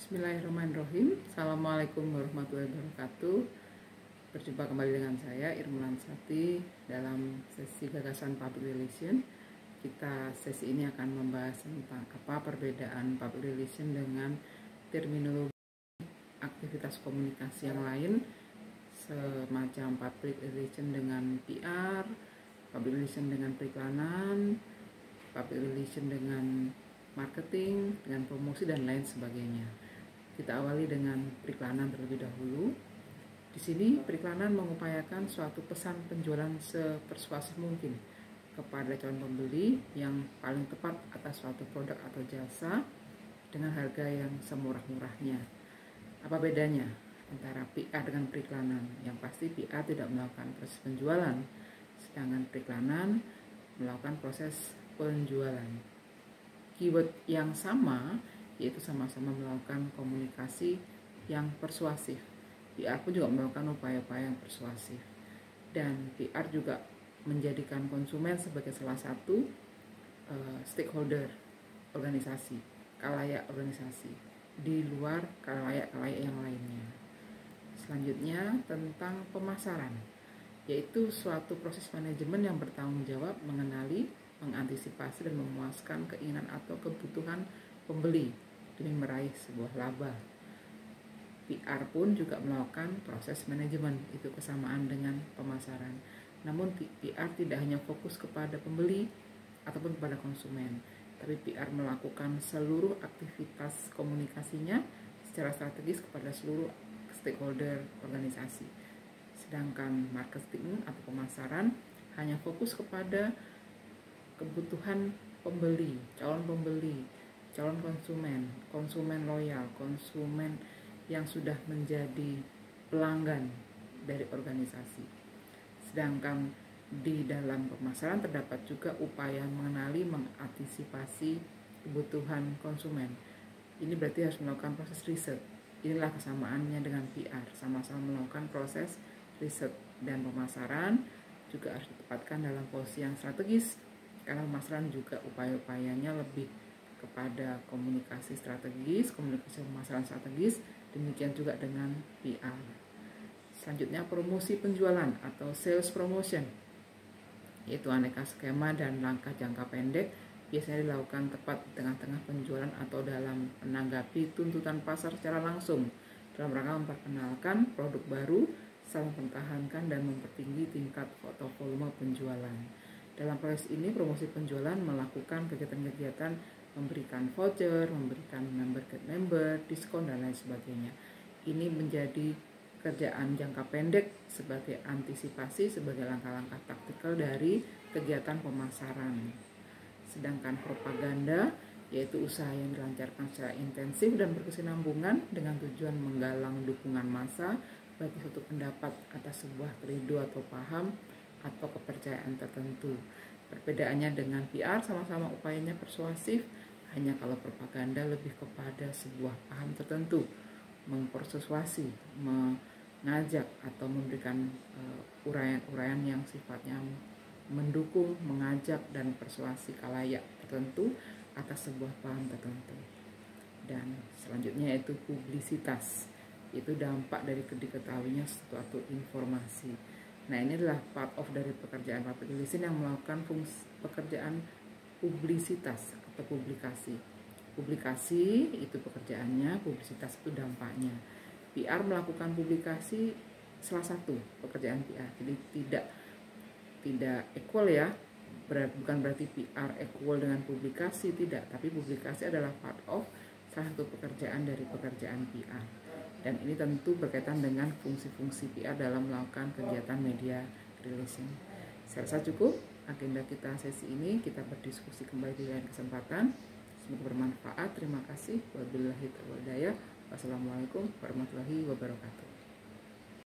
Bismillahirrahmanirrahim. Assalamualaikum warahmatullahi wabarakatuh. Berjumpa kembali dengan saya Irma Lansati dalam sesi gagasan public relation. Sesi ini akan membahas tentang apa perbedaan public relation dengan terminologi aktivitas komunikasi yang lain, semacam public relation dengan PR, public relation dengan periklanan, public relation dengan marketing, dengan promosi dan lain sebagainya. Kita awali dengan periklanan terlebih dahulu. Di sini periklanan mengupayakan suatu pesan penjualan sepersuasif mungkin kepada calon pembeli yang paling tepat atas suatu produk atau jasa dengan harga yang semurah-murahnya. Apa bedanya antara PR dengan periklanan? Yang pasti PR tidak melakukan proses penjualan, sedangkan periklanan melakukan proses penjualan. Keyword yang sama, yaitu sama-sama melakukan komunikasi yang persuasif. PR pun juga melakukan upaya-upaya yang persuasif. Dan PR juga menjadikan konsumen sebagai salah satu stakeholder organisasi, khalayak organisasi, di luar khalayak-khalayak yang lainnya. Selanjutnya tentang pemasaran, yaitu suatu proses manajemen yang bertanggung jawab mengenali, mengantisipasi, dan memuaskan keinginan atau kebutuhan pembeli demi meraih sebuah laba. PR pun juga melakukan proses manajemen, itu kesamaan dengan pemasaran. Namun PR tidak hanya fokus kepada pembeli ataupun kepada konsumen, tapi PR melakukan seluruh aktivitas komunikasinya secara strategis kepada seluruh stakeholder organisasi. Sedangkan marketing atau pemasaran hanya fokus kepada kebutuhan pembeli, calon konsumen loyal, konsumen yang sudah menjadi pelanggan dari organisasi. Sedangkan di dalam pemasaran terdapat juga upaya mengenali, mengantisipasi kebutuhan konsumen. Ini berarti harus melakukan proses riset. Inilah kesamaannya dengan PR, sama-sama melakukan proses riset. Dan pemasaran juga harus ditempatkan dalam posisi yang strategis, karena pemasaran juga upaya-upayanya lebih kepada komunikasi strategis, komunikasi pemasaran strategis, demikian juga dengan PR. Selanjutnya promosi penjualan atau sales promotion, yaitu aneka skema dan langkah jangka pendek biasanya dilakukan tepat di tengah-tengah penjualan atau dalam menanggapi tuntutan pasar secara langsung dalam rangka memperkenalkan produk baru, saling mempertahankan dan mempertinggi tingkat atau volume penjualan. Dalam proses ini, promosi penjualan melakukan kegiatan-kegiatan memberikan voucher, memberikan member get member, diskon, dan lain sebagainya. Ini menjadi kerjaan jangka pendek sebagai antisipasi, sebagai langkah-langkah taktikal dari kegiatan pemasaran. Sedangkan propaganda, yaitu usaha yang dilancarkan secara intensif dan berkesinambungan dengan tujuan menggalang dukungan massa bagi suatu pendapat atas sebuah credo atau paham atau kepercayaan tertentu. Perbedaannya dengan PR, sama-sama upayanya persuasif, hanya kalau propaganda lebih kepada sebuah paham tertentu, mempersuasi, mengajak atau memberikan uraian-uraian yang sifatnya mendukung, mengajak, dan persuasi khalayak tertentu atas sebuah paham tertentu. Dan selanjutnya yaitu publisitas, itu dampak dari diketahuinya suatu informasi. Nah, ini adalah part of dari pekerjaan public relation yang melakukan pekerjaan publisitas atau publikasi. Publikasi itu pekerjaannya, publisitas itu dampaknya. PR melakukan publikasi salah satu pekerjaan PR. Jadi tidak equal ya. Bukan berarti PR equal dengan publikasi, tidak, tapi publikasi adalah part of salah satu pekerjaan dari pekerjaan PR. Dan ini tentu berkaitan dengan fungsi-fungsi PR dalam melakukan kegiatan media relation. Saya rasa cukup agenda kita sesi ini. Kita berdiskusi kembali di lain kesempatan. Semoga bermanfaat. Terima kasih. Wabillahi taufiq wal hidayah. Wassalamualaikum warahmatullahi wabarakatuh.